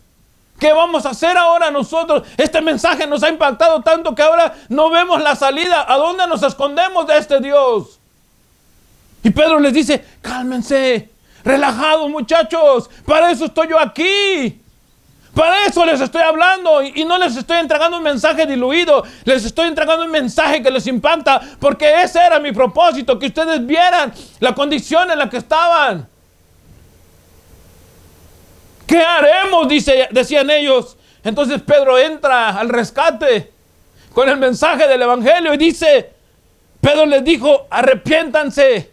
¿Qué vamos a hacer ahora nosotros? Este mensaje nos ha impactado tanto que ahora no vemos la salida. ¿A dónde nos escondemos de este Dios? Y Pedro les dice, cálmense, relajados muchachos, para eso estoy yo aquí. Para eso les estoy hablando y no les estoy entregando un mensaje diluido. Les estoy entregando un mensaje que les impacta porque ese era mi propósito, que ustedes vieran la condición en la que estaban. ¿Qué haremos? Decían ellos. Entonces Pedro entra al rescate con el mensaje del Evangelio y dice, Pedro les dijo, arrepiéntanse.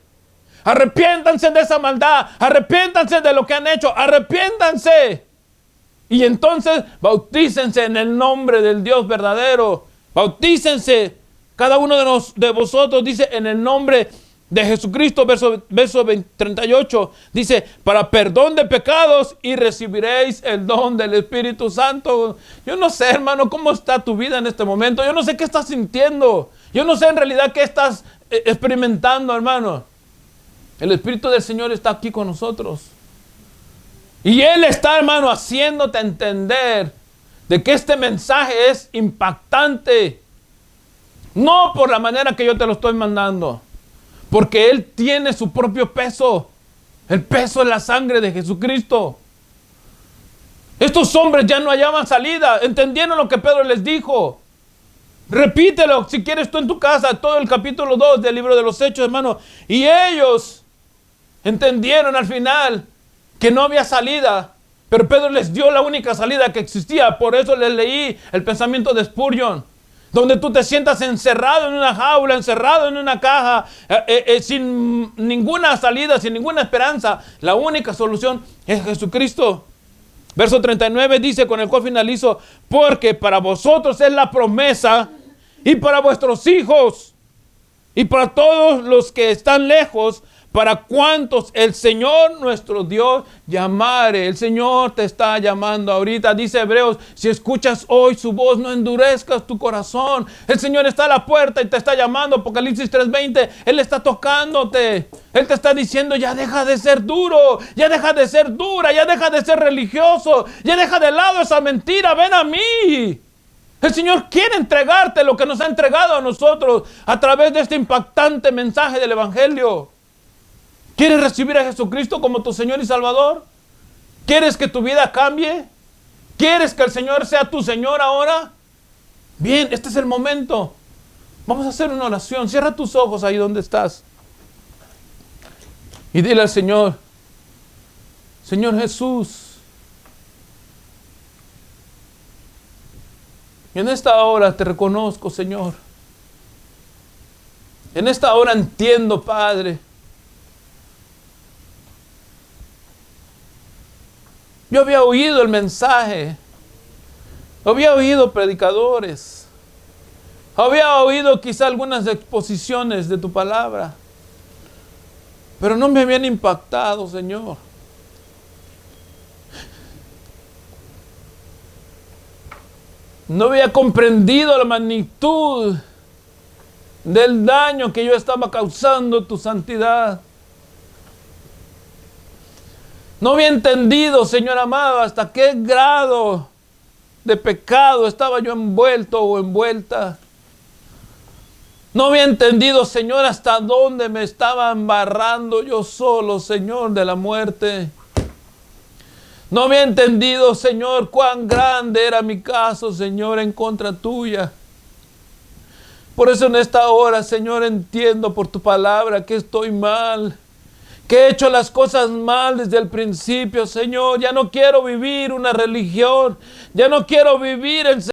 Arrepiéntanse de esa maldad. Arrepiéntanse de lo que han hecho. Arrepiéntanse. Y entonces bautícense en el nombre del Dios verdadero. Bautícense. Cada uno de vosotros dice en el nombre de Jesucristo, verso 38, dice, para perdón de pecados y recibiréis el don del Espíritu Santo. Yo no sé, hermano, cómo está tu vida en este momento. Yo no sé qué estás sintiendo. Yo no sé en realidad qué estás experimentando, hermano. El Espíritu del Señor está aquí con nosotros. Y Él está, hermano, haciéndote entender de que este mensaje es impactante. No por la manera que yo te lo estoy mandando. Porque Él tiene su propio peso. El peso de la sangre de Jesucristo. Estos hombres ya no hallaban salida. Entendieron lo que Pedro les dijo. Repítelo si quieres tú en tu casa. Todo el capítulo 2 del libro de los Hechos, hermano. Y ellos entendieron al final que no había salida. Pero Pedro les dio la única salida que existía. Por eso les leí el pensamiento de Spurgeon. Donde tú te sientas encerrado en una jaula, encerrado en una caja, sin ninguna salida, sin ninguna esperanza. La única solución es Jesucristo. Verso 39 dice, con el cual finalizo, porque para vosotros es la promesa y para vuestros hijos y para todos los que están lejos, para cuantos el Señor nuestro Dios llamare. El Señor te está llamando ahorita. Dice Hebreos, si escuchas hoy su voz, no endurezcas tu corazón. El Señor está a la puerta y te está llamando. Apocalipsis 3:20, Él está tocándote. Él te está diciendo, ya deja de ser duro, ya deja de ser dura, ya deja de ser religioso, ya deja de lado esa mentira, ven a mí. El Señor quiere entregarte lo que nos ha entregado a nosotros a través de este impactante mensaje del Evangelio. ¿Quieres recibir a Jesucristo como tu Señor y Salvador? ¿Quieres que tu vida cambie? ¿Quieres que el Señor sea tu Señor ahora? Bien, este es el momento. Vamos a hacer una oración. Cierra tus ojos ahí donde estás. Y dile al Señor, Señor Jesús, en esta hora te reconozco, Señor. En esta hora entiendo, Padre. Yo había oído el mensaje. Había oído predicadores. Había oído quizá algunas exposiciones de tu palabra. Pero no me habían impactado, Señor. No había comprendido la magnitud del daño que yo estaba causando tu santidad. No había entendido, Señor amado, hasta qué grado de pecado estaba yo envuelto o envuelta. No había entendido, Señor, hasta dónde me estaba embarrando yo solo, Señor, de la muerte. No había entendido, Señor, cuán grande era mi caso, Señor, en contra tuya. Por eso en esta hora, Señor, entiendo por tu palabra que estoy mal, que he hecho las cosas mal desde el principio, Señor. Ya no quiero vivir una religión, ya no quiero vivir el